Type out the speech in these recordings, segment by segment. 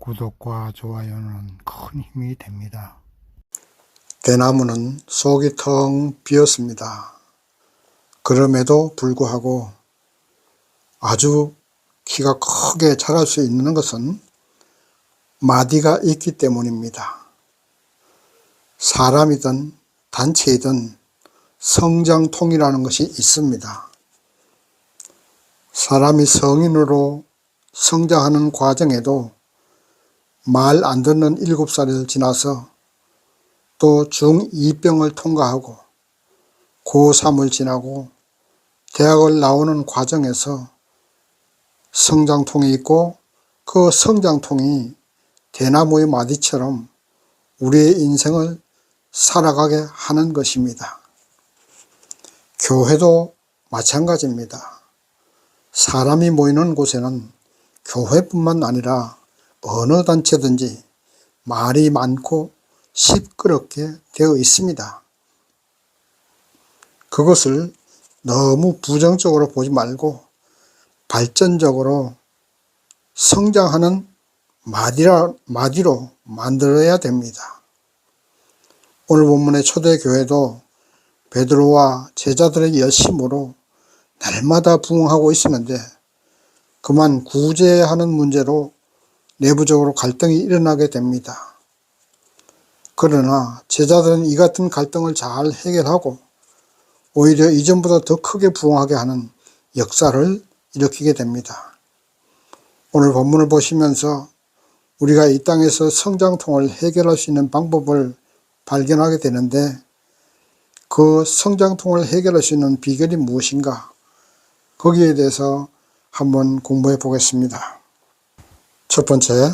구독과 좋아요는 큰 힘이 됩니다. 대나무는 속이 텅 비었습니다. 그럼에도 불구하고 아주 키가 크게 자랄 수 있는 것은 마디가 있기 때문입니다. 사람이든 단체이든 성장통이라는 것이 있습니다. 사람이 성인으로 성장하는 과정에도 말 안 듣는 7살을 지나서 또 중2병을 통과하고 고3을 지나고 대학을 나오는 과정에서 성장통이 있고, 그 성장통이 대나무의 마디처럼 우리의 인생을 살아가게 하는 것입니다. 교회도 마찬가지입니다. 사람이 모이는 곳에는 교회뿐만 아니라 어느 단체든지 말이 많고 시끄럽게 되어 있습니다. 그것을 너무 부정적으로 보지 말고 발전적으로 성장하는 마디로 만들어야 됩니다. 오늘 본문의 초대교회도 베드로와 제자들의 열심으로 날마다 부흥하고 있었는데, 그만 구제하는 문제로 내부적으로 갈등이 일어나게 됩니다. 그러나 제자들은 이 같은 갈등을 잘 해결하고 오히려 이전보다 더 크게 부흥하게 하는 역사를 일으키게 됩니다. 오늘 본문을 보시면서 우리가 이 땅에서 성장통을 해결할 수 있는 방법을 발견하게 되는데, 그 성장통을 해결할 수 있는 비결이 무엇인가, 거기에 대해서 한번 공부해 보겠습니다. 첫 번째,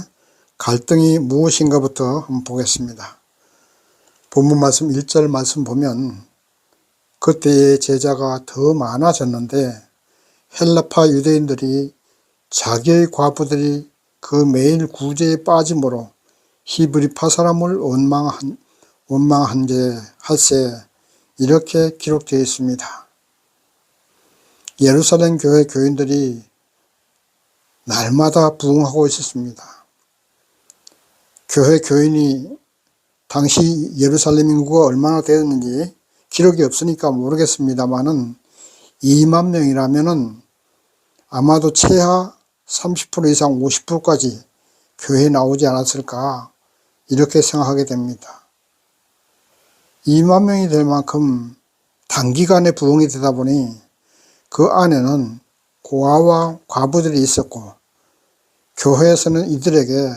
갈등이 무엇인가부터 한번 보겠습니다. 본문 말씀 1절 말씀 보면, 그때의 제자가 더 많아졌는데 헬라파 유대인들이 자기의 과부들이 그 매일 구제에 빠짐으로 히브리파 사람을 원망한 할세, 이렇게 기록되어 있습니다. 예루살렘 교회 교인들이 날마다 부흥하고 있었습니다. 교회 교인이 당시 예루살렘 인구가 얼마나 되었는지 기록이 없으니까 모르겠습니다만은 2만 명이라면은 아마도 최하 30% 이상 50%까지 교회에 나오지 않았을까, 이렇게 생각하게 됩니다. 2만 명이 될 만큼 단기간에 부흥이 되다 보니 그 안에는 고아와 과부들이 있었고, 교회에서는 이들에게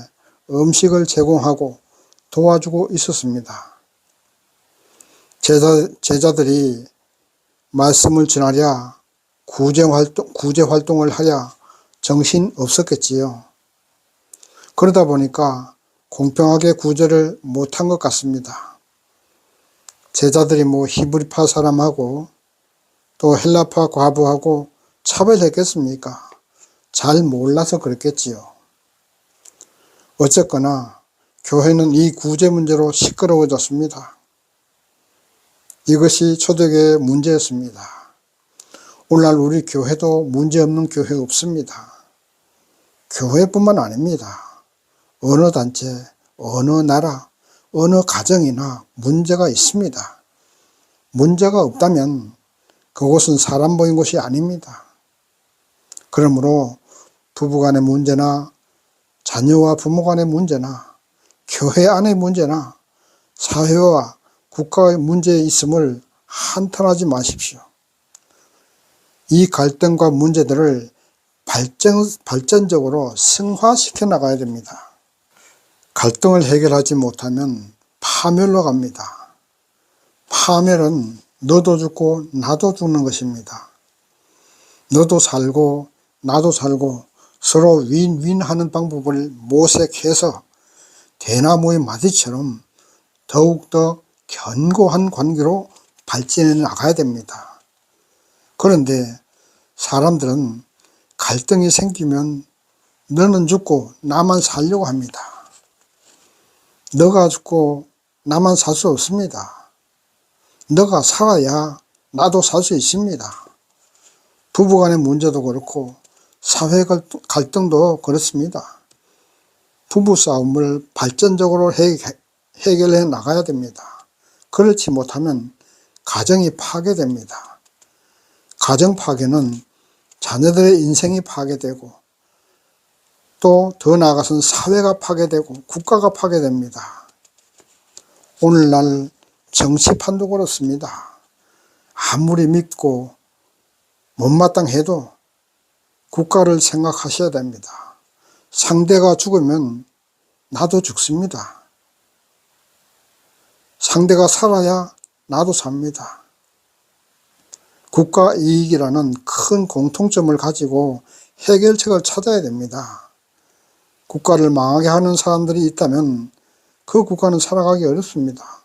음식을 제공하고 도와주고 있었습니다. 제자들이 말씀을 전하랴, 구제 활동을 하랴 정신 없었겠지요. 그러다 보니까 공평하게 구제를 못한 것 같습니다. 제자들이 히브리파 사람하고 또 헬라파 과부하고 차별했겠습니까? 잘 몰라서 그랬겠지요. 어쨌거나 교회는 이 구제 문제로 시끄러워졌습니다. 이것이 초대교회의 문제였습니다. 오늘날 우리 교회도 문제없는 교회 없습니다. 교회뿐만 아닙니다. 어느 단체, 어느 나라, 어느 가정이나 문제가 있습니다. 문제가 없다면 그곳은 사람 모인 곳이 아닙니다. 그러므로 부부간의 문제나 자녀와 부모 간의 문제나 교회 안의 문제나 사회와 국가의 문제에 있음을 한탄하지 마십시오. 이 갈등과 문제들을 발전적으로 승화시켜 나가야 됩니다. 갈등을 해결하지 못하면 파멸로 갑니다. 파멸은 너도 죽고 나도 죽는 것입니다. 너도 살고 나도 살고 서로 윈윈 하는 방법을 모색해서 대나무의 마디처럼 더욱더 견고한 관계로 발전해 나가야 됩니다. 그런데 사람들은 갈등이 생기면 너는 죽고 나만 살려고 합니다. 너가 죽고 나만 살 수 없습니다. 너가 살아야 나도 살 수 있습니다. 부부간의 문제도 그렇고 사회 갈등도 그렇습니다. 부부싸움을 발전적으로 해결해 나가야 됩니다. 그렇지 못하면 가정이 파괴됩니다. 가정 파괴는 자녀들의 인생이 파괴되고 또 더 나아가서는 사회가 파괴되고 국가가 파괴됩니다. 오늘날 정치판도 그렇습니다. 아무리 믿고 못마땅해도 국가를 생각하셔야 됩니다. 상대가 죽으면 나도 죽습니다. 상대가 살아야 나도 삽니다. 국가 이익이라는 큰 공통점을 가지고 해결책을 찾아야 됩니다. 국가를 망하게 하는 사람들이 있다면 그 국가는 살아가기 어렵습니다.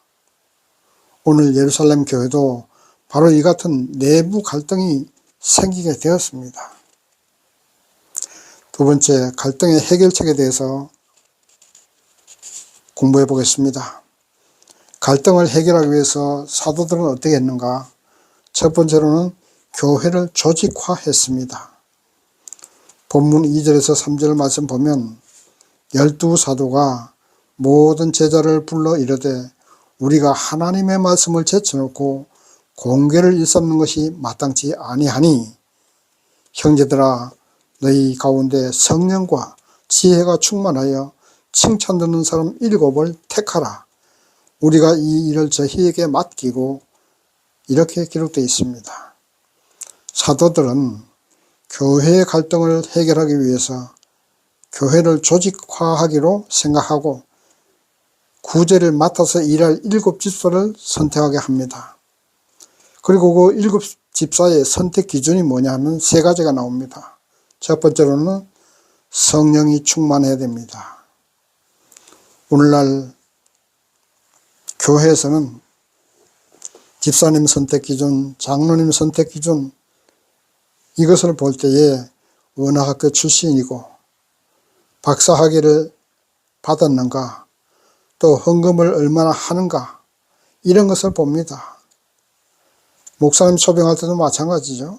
오늘 예루살렘 교회도 바로 이 같은 내부 갈등이 생기게 되었습니다. 두 번째, 갈등의 해결책에 대해서 공부해 보겠습니다. 갈등을 해결하기 위해서 사도들은 어떻게 했는가? 첫 번째로는 교회를 조직화했습니다. 본문 2절에서 3절 말씀 보면 12사도가 모든 제자를 불러 이르되 우리가 하나님의 말씀을 제쳐놓고 공개를 일삼는 것이 마땅치 아니하니 형제들아 너희 가운데 성령과 지혜가 충만하여 칭찬 듣는 사람 7을 택하라. 우리가 이 일을 저희에게 맡기고 이렇게 기록되어 있습니다. 사도들은 교회의 갈등을 해결하기 위해서 교회를 조직화하기로 생각하고 구제를 맡아서 일할 7집사를 선택하게 합니다. 그리고 그 7집사의 선택 기준이 뭐냐 하면 3가지가 나옵니다. 첫 번째로는 성령이 충만해야 됩니다. 오늘날 교회에서는 집사님 선택 기준, 장로님 선택 기준 이것을 볼 때에 원어학교 출신이고 박사학위를 받았는가 또 헌금을 얼마나 하는가 이런 것을 봅니다. 목사님 초빙할 때도 마찬가지죠.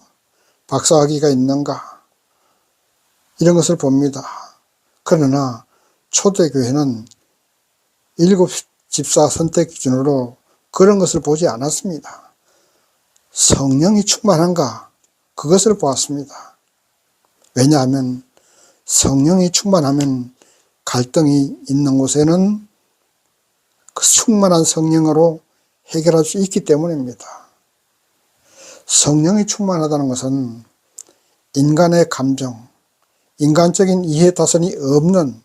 박사학위가 있는가 이런 것을 봅니다. 그러나 초대교회는 7집사 선택 기준으로 그런 것을 보지 않았습니다. 성령이 충만한가 그것을 보았습니다. 왜냐하면 성령이 충만하면 갈등이 있는 곳에는 그 충만한 성령으로 해결할 수 있기 때문입니다. 성령이 충만하다는 것은 인간의 감정, 인간적인 이해타산이 없는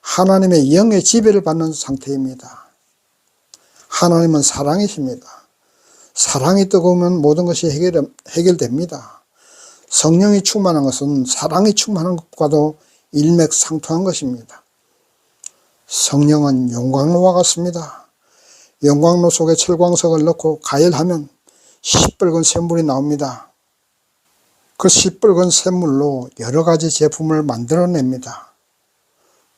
하나님의 영의 지배를 받는 상태입니다. 하나님은 사랑이십니다. 사랑이 뜨거우면 모든 것이 해결됩니다. 성령이 충만한 것은 사랑이 충만한 것과도 일맥상통한 것입니다. 성령은 용광로와 같습니다. 용광로 속에 철광석을 넣고 가열하면 시뻘건 샘물이 나옵니다. 그 시뻘건 샘물로 여러 가지 제품을 만들어냅니다.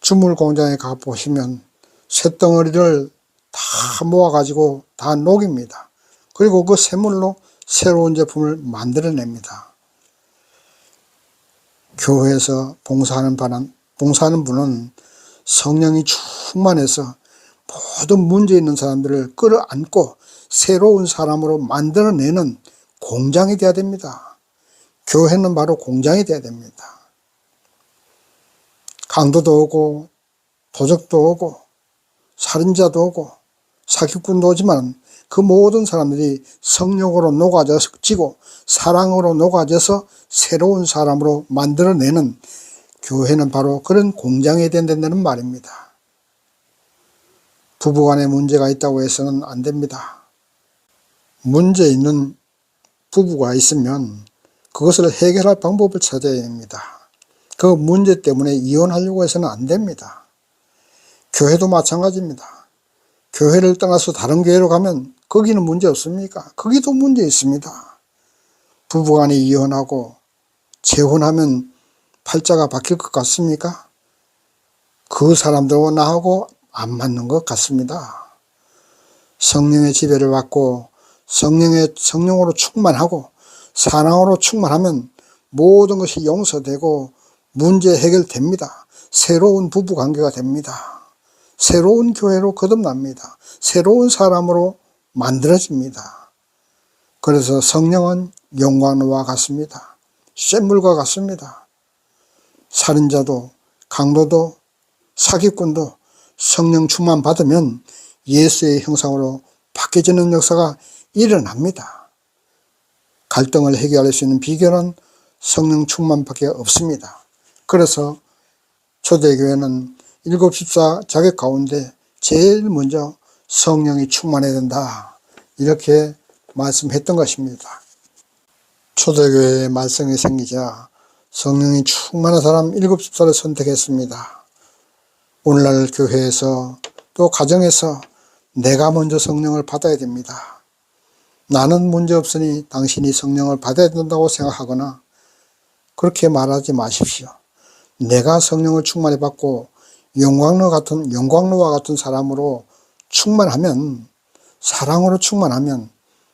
주물 공장에 가보시면 쇳덩어리를 다 모아가지고 다 녹입니다. 그리고 그 샘물로 새로운 제품을 만들어냅니다. 교회에서 봉사하는 분은 성령이 충만해서 모든 문제 있는 사람들을 끌어안고 새로운 사람으로 만들어내는 공장이 되어야 됩니다. 교회는 바로 공장이 되어야 됩니다. 강도도 오고 도적도 오고 살인자도 오고 사기꾼도 오지만 그 모든 사람들이 성령으로 녹아지고 사랑으로 녹아져서 새로운 사람으로 만들어내는 교회는 바로 그런 공장이 된다는 말입니다. 부부간에 문제가 있다고 해서는 안 됩니다. 문제 있는 부부가 있으면 그것을 해결할 방법을 찾아야 합니다. 그 문제 때문에 이혼하려고 해서는 안 됩니다. 교회도 마찬가지입니다. 교회를 떠나서 다른 교회로 가면 거기는 문제 없습니까? 거기도 문제 있습니다. 부부간에 이혼하고 재혼하면 팔자가 바뀔 것 같습니까? 그 사람들과 나하고 안 맞는 것 같습니다. 성령의 지배를 받고 성령으로 충만하고 사랑으로 충만하면 모든 것이 용서되고 문제 해결됩니다. 새로운 부부 관계가 됩니다. 새로운 교회로 거듭납니다. 새로운 사람으로 만들어집니다. 그래서 성령은 용광로와 같습니다. 쇳물과 같습니다. 살인자도 강도도 사기꾼도 성령 충만 받으면 예수의 형상으로 바뀌어지는 역사가 일어납니다. 갈등을 해결할 수 있는 비결은 성령 충만밖에 없습니다. 그래서 초대교회는 7집사 자격 가운데 제일 먼저 성령이 충만해야 된다, 이렇게 말씀했던 것입니다. 초대교회에 말썽이 생기자 성령이 충만한 사람 7집사를 선택했습니다. 오늘날 교회에서 또 가정에서 내가 먼저 성령을 받아야 됩니다. 나는 문제 없으니 당신이 성령을 받아야 된다고 생각하거나 그렇게 말하지 마십시오. 내가 성령을 충만히 받고 용광로와 같은 사람으로 충만하면, 사랑으로 충만하면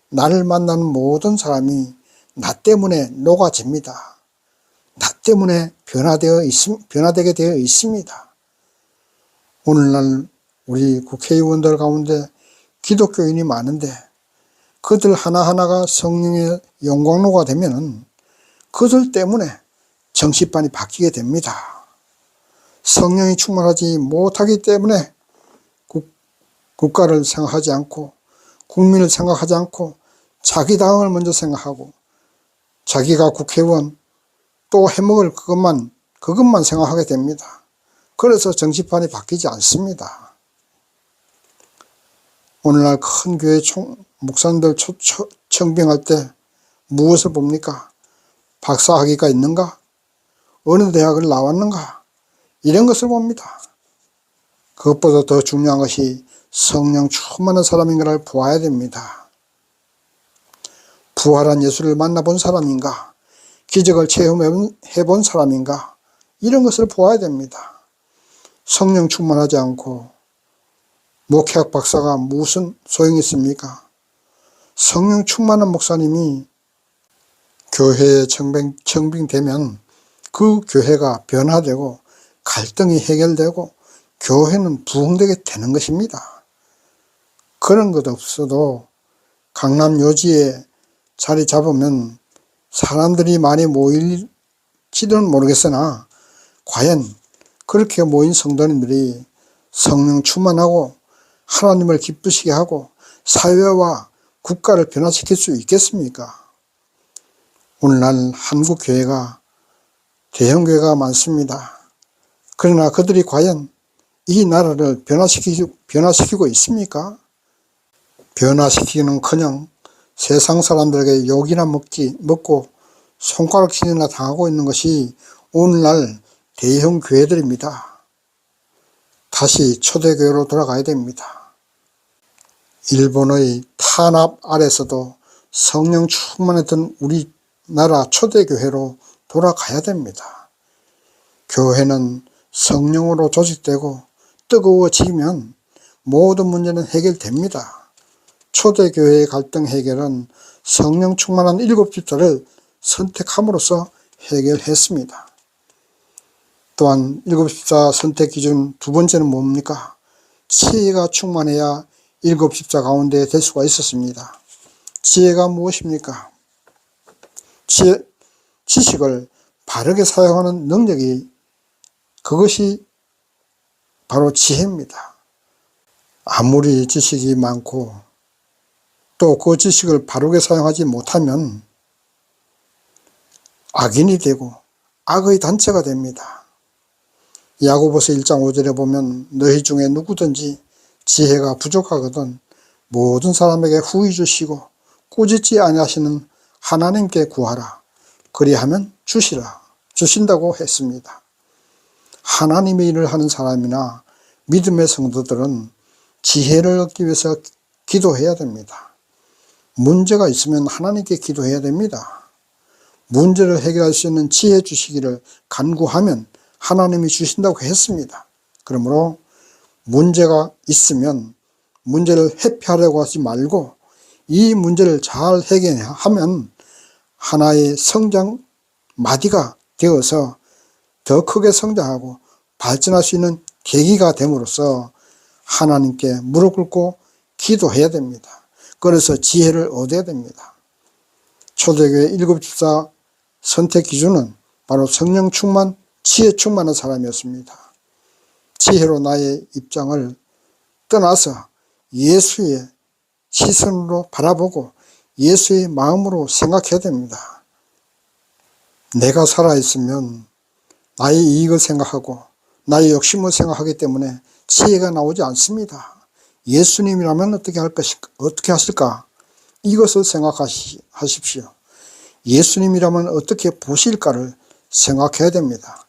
나를 만나는 모든 사람이 나 때문에 녹아집니다. 나 때문에 변화되게 되어 있습니다. 오늘날 우리 국회의원들 가운데 기독교인이 많은데 그들 하나하나가 성령의 용광로가 되면은 그들 때문에 정치판이 바뀌게 됩니다. 성령이 충만하지 못하기 때문에 국가를 생각하지 않고 국민을 생각하지 않고 자기 당을 먼저 생각하고 자기가 국회의원 또 해먹을 그것만 생각하게 됩니다. 그래서 정치판이 바뀌지 않습니다. 오늘날 큰 교회 목사님들 청빙할 때 무엇을 봅니까? 박사학위가 있는가? 어느 대학을 나왔는가? 이런 것을 봅니다. 그것보다 더 중요한 것이 성령 충만한 사람인가를 보아야 됩니다. 부활한 예수를 만나본 사람인가? 기적을 체험해본 사람인가? 이런 것을 보아야 됩니다. 성령 충만하지 않고 목회학 박사가 무슨 소용이 있습니까? 성령 충만한 목사님이 교회에 청빙되면 그 교회가 변화되고 갈등이 해결되고 교회는 부흥되게 되는 것입니다. 그런 것 없어도 강남 요지에 자리 잡으면 사람들이 많이 모일지는 모르겠으나 과연 그렇게 모인 성도님들이 성령 충만하고 하나님을 기쁘시게 하고 사회와 국가를 변화시킬 수 있겠습니까? 오늘날 한국 교회가 대형교회가 많습니다. 그러나 그들이 과연 이 나라를 변화시키고 있습니까? 변화시키기는커녕 세상 사람들에게 욕이나 먹고 손가락질이나 당하고 있는 것이 오늘날 대형 교회들입니다. 다시 초대교회로 돌아가야 됩니다. 일본의 탄압 아래서도 성령 충만했던 우리나라 초대교회로 돌아가야 됩니다. 교회는 성령으로 조직되고 뜨거워지면 모든 문제는 해결됩니다. 초대교회의 갈등 해결은 성령 충만한 7집사를 선택함으로써 해결했습니다. 또한 7집사 선택 기준 두 번째는 뭡니까? 지혜가 충만해야 7집사 가운데 될 수가 있었습니다. 지혜가 무엇입니까? 지식을 바르게 사용하는 능력이, 그것이 바로 지혜입니다. 아무리 지식이 많고 또 그 지식을 바르게 사용하지 못하면 악인이 되고 악의 단체가 됩니다. 야고보서 1장 5절에 보면 너희 중에 누구든지 지혜가 부족하거든 모든 사람에게 후히 주시고 꾸짖지 아니하시는 하나님께 구하라. 그리하면 주신다고 했습니다. 하나님의 일을 하는 사람이나 믿음의 성도들은 지혜를 얻기 위해서 기도해야 됩니다. 문제가 있으면 하나님께 기도해야 됩니다. 문제를 해결할 수 있는 지혜 주시기를 간구하면 하나님이 주신다고 했습니다. 그러므로 문제가 있으면 문제를 회피하려고 하지 말고 이 문제를 잘 해결하면 하나의 성장 마디가 되어서 더 크게 성장하고 발전할 수 있는 계기가 됨으로써 하나님께 무릎 꿇고 기도해야 됩니다. 그래서 지혜를 얻어야 됩니다. 초대교회 7집사 선택 기준은 바로 성령 충만, 지혜 충만한 사람이었습니다. 지혜로 나의 입장을 떠나서 예수의 시선으로 바라보고 예수의 마음으로 생각해야 됩니다. 내가 살아있으면 나의 이익을 생각하고 나의 욕심을 생각하기 때문에 지혜가 나오지 않습니다. 예수님이라면 어떻게 하실까? 이것을 생각하십시오. 예수님이라면 어떻게 보실까를 생각해야 됩니다.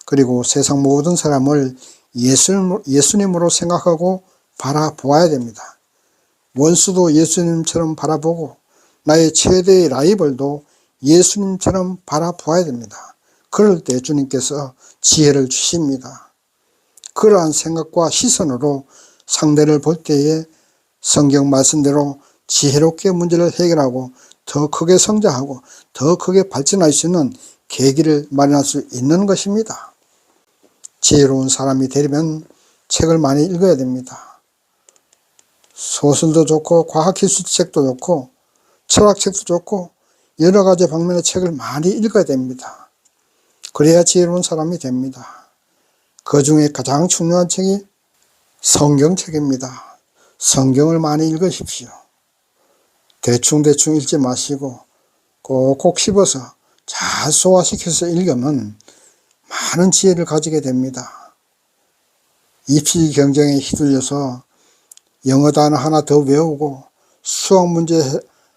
그리고 세상 모든 사람을 예수님으로 생각하고 바라보아야 됩니다. 원수도 예수님처럼 바라보고 나의 최대의 라이벌도 예수님처럼 바라보아야 됩니다. 그럴 때 주님께서 지혜를 주십니다. 그러한 생각과 시선으로 상대를 볼 때에 성경 말씀대로 지혜롭게 문제를 해결하고 더 크게 성장하고 더 크게 발전할 수 있는 계기를 마련할 수 있는 것입니다. 지혜로운 사람이 되려면 책을 많이 읽어야 됩니다. 소설도 좋고 과학기술책도 좋고 철학책도 좋고 여러 가지 방면의 책을 많이 읽어야 됩니다. 그래야 지혜로운 사람이 됩니다. 그 중에 가장 중요한 책이 성경책입니다. 성경을 많이 읽으십시오. 대충 읽지 마시고 꼭꼭 씹어서 잘 소화시켜서 읽으면 많은 지혜를 가지게 됩니다. 입시 경쟁에 휘둘려서 영어 단어 하나 더 외우고 수학 문제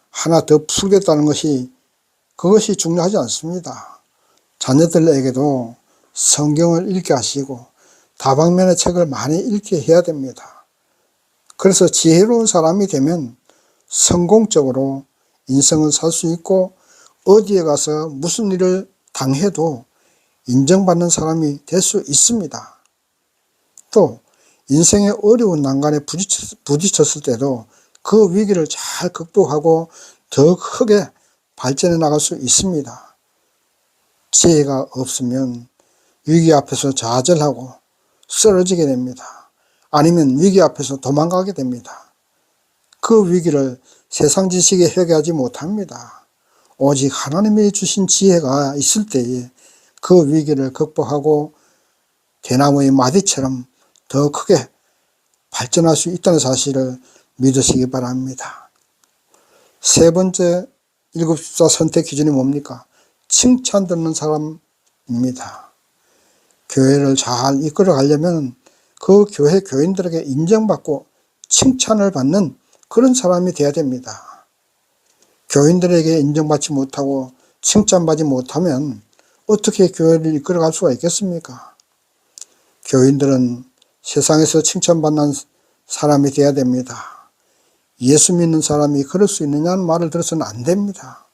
하나 더 풀겠다는 그것이 중요하지 않습니다. 자녀들에게도 성경을 읽게 하시고 다방면의 책을 많이 읽게 해야 됩니다. 그래서 지혜로운 사람이 되면 성공적으로 인생을 살 수 있고 어디에 가서 무슨 일을 당해도 인정받는 사람이 될 수 있습니다. 또 인생의 어려운 난간에 부딪혔을 때도 그 위기를 잘 극복하고 더 크게 발전해 나갈 수 있습니다. 지혜가 없으면 위기 앞에서 좌절하고 쓰러지게 됩니다. 아니면 위기 앞에서 도망가게 됩니다. 그 위기를 세상 지식에 해결하지 못합니다. 오직 하나님이 주신 지혜가 있을 때에 그 위기를 극복하고 대나무의 마디처럼 더 크게 발전할 수 있다는 사실을 믿으시기 바랍니다. 세 번째 7집사 선택 기준이 뭡니까? 칭찬 듣는 사람입니다. 교회를 잘 이끌어 가려면 그 교회 교인들에게 인정받고 칭찬을 받는 그런 사람이 되어야 됩니다. 교인들에게 인정받지 못하고 칭찬받지 못하면 어떻게 교회를 이끌어 갈 수가 있겠습니까? 교인들은 세상에서 칭찬받는 사람이 되어야 됩니다. 예수 믿는 사람이 그럴 수 있느냐는 말을 들어서는 안 됩니다.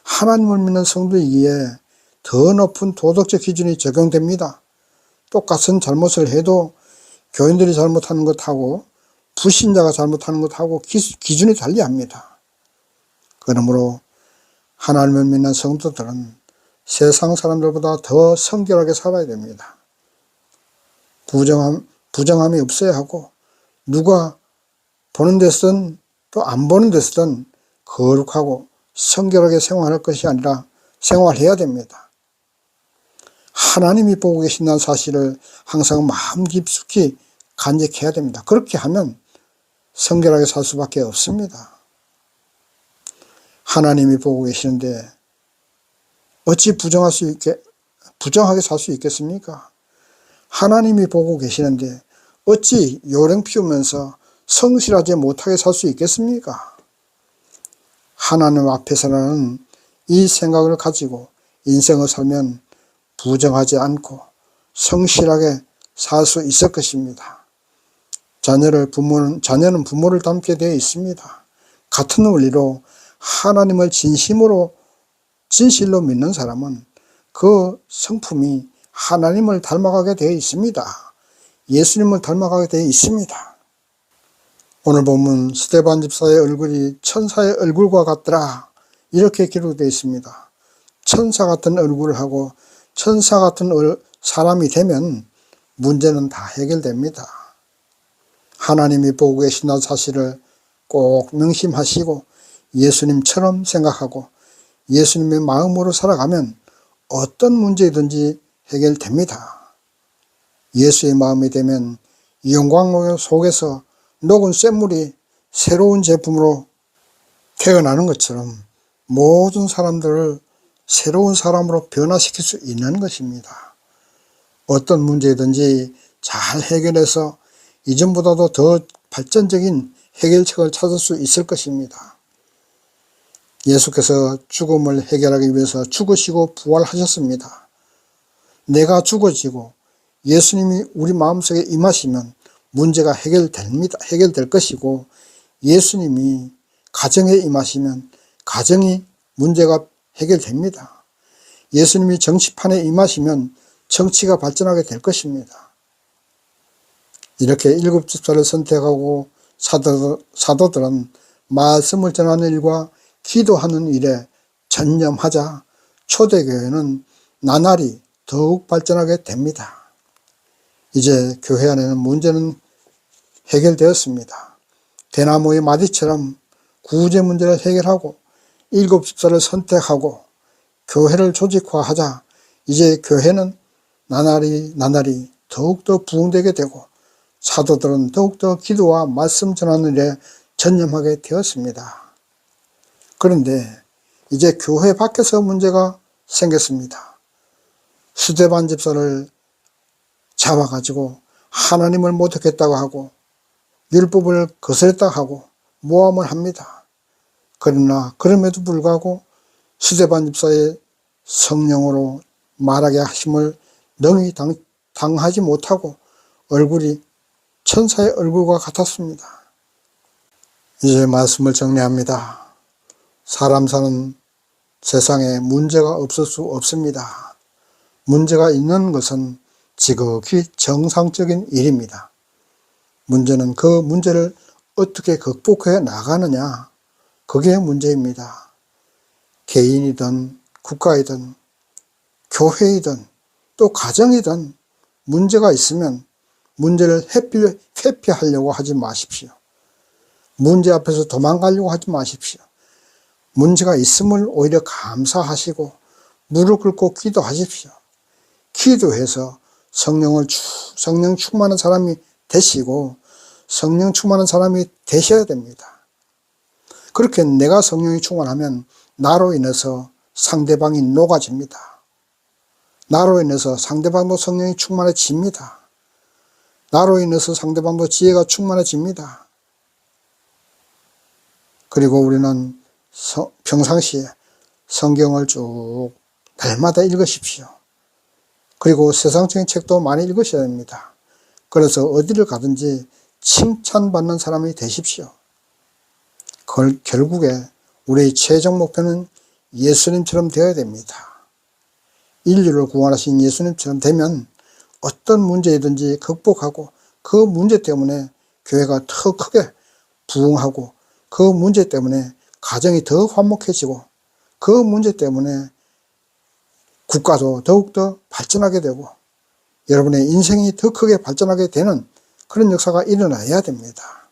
하나님을 믿는 성도이기에 더 높은 도덕적 기준이 적용됩니다. 똑같은 잘못을 해도 교인들이 잘못하는 것하고 불신자가 잘못하는 것하고 기준이 달리합니다. 그러므로 하나님을 믿는 성도들은 세상 사람들보다 더 성결하게 살아야 됩니다. 부정함이 없어야 하고 누가 보는 데서든 또 안 보는 데서든 거룩하고 성결하게 생활할 것이 아니라 생활해야 됩니다. 하나님이 보고 계신다는 사실을 항상 마음 깊숙이 간직해야 됩니다. 그렇게 하면 성결하게 살 수밖에 없습니다. 하나님이 보고 계시는데 어찌 부정하게 살 수 있겠습니까? 하나님이 보고 계시는데 어찌 요령 피우면서 성실하지 못하게 살 수 있겠습니까? 하나님 앞에서는 이 생각을 가지고 인생을 살면 부정하지 않고 성실하게 살 수 있을 것입니다. 자녀는 부모를 닮게 되어 있습니다. 같은 원리로 하나님을 진실로 믿는 사람은 그 성품이 하나님을 닮아가게 되어 있습니다. 예수님을 닮아가게 되어 있습니다. 오늘 본문 스데반 집사의 얼굴이 천사의 얼굴과 같더라 이렇게 기록되어 있습니다. 천사 같은 얼굴을 하고 천사 같은 사람이 되면 문제는 다 해결됩니다. 하나님이 보고 계신다는 사실을 꼭 명심하시고 예수님처럼 생각하고 예수님의 마음으로 살아가면 어떤 문제든지 해결됩니다. 예수의 마음이 되면 영광 속에서 녹은 쇳물이 새로운 제품으로 태어나는 것처럼 모든 사람들을 새로운 사람으로 변화시킬 수 있는 것입니다. 어떤 문제든지 잘 해결해서 이전보다도 더 발전적인 해결책을 찾을 수 있을 것입니다. 예수께서 죽음을 해결하기 위해서 죽으시고 부활하셨습니다. 내가 죽어지고 예수님이 우리 마음속에 임하시면 문제가 해결될 것이고, 예수님이 가정에 임하시면 가정이 문제가 해결됩니다. 예수님이 정치판에 임하시면 정치가 발전하게 될 것입니다. 이렇게 일곱 집사를 선택하고 사도들은 말씀을 전하는 일과 기도하는 일에 전념하자 초대교회는 나날이 더욱 발전하게 됩니다. 이제 교회 안에는 문제는 해결되었습니다. 대나무의 마디처럼 구제 문제를 해결하고 일곱 집사를 선택하고 교회를 조직화하자 이제 교회는 나날이 더욱더 부흥되게 되고 사도들은 더욱더 기도와 말씀 전하는 일에 전념하게 되었습니다. 그런데 이제 교회 밖에서 문제가 생겼습니다. 스데반 집사를 잡아가지고 하나님을 모독했다고 하고 율법을 거스렸다고 하고 모함을 합니다. 그러나 그럼에도 불구하고 스데반 집사의 성령으로 말하게 하심을 능히 당하지 못하고 얼굴이 천사의 얼굴과 같았습니다. 이제 말씀을 정리합니다. 사람 사는 세상에 문제가 없을 수 없습니다. 문제가 있는 것은 지극히 정상적인 일입니다. 문제는 그 문제를 어떻게 극복해 나가느냐, 그게 문제입니다. 개인이든 국가이든 교회이든 또 가정이든 문제가 있으면 문제를 회피하려고 하지 마십시오. 문제 앞에서 도망가려고 하지 마십시오. 문제가 있음을 오히려 감사하시고 무릎 꿇고 기도하십시오. 기도해서 성령 충만한 사람이 되시고 성령 충만한 사람이 되셔야 됩니다. 그렇게 내가 성령이 충만하면 나로 인해서 상대방이 녹아집니다. 나로 인해서 상대방도 성령이 충만해집니다. 나로 인해서 상대방도 지혜가 충만해집니다. 그리고 우리는 평상시에 성경을 쭉 날마다 읽으십시오. 그리고 세상적인 책도 많이 읽으셔야 됩니다. 그래서 어디를 가든지 칭찬받는 사람이 되십시오. 결국에 우리의 최종 목표는 예수님처럼 되어야 됩니다. 인류를 구원하신 예수님처럼 되면 어떤 문제이든지 극복하고 그 문제 때문에 교회가 더 크게 부흥하고 그 문제 때문에 가정이 더 화목해지고 그 문제 때문에 국가도 더욱더 발전하게 되고 여러분의 인생이 더 크게 발전하게 되는 그런 역사가 일어나야 됩니다.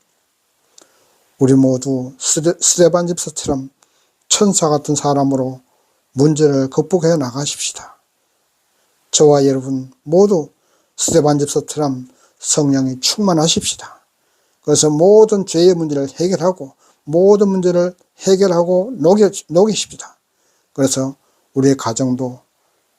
우리 모두 스데반 집사처럼 천사 같은 사람으로 문제를 극복해 나가십시다. 저와 여러분 모두 스데반 집사처럼 성령이 충만하십시다. 그래서 모든 죄의 문제를 해결하고 모든 문제를 해결하고 녹이십시다. 그래서 우리의 가정도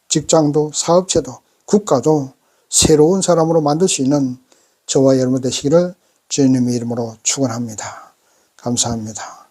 직장도 사업체도 국가도 새로운 사람으로 만들 수 있는 저와 여러분 되시기를 주님의 이름으로 축원합니다. 감사합니다.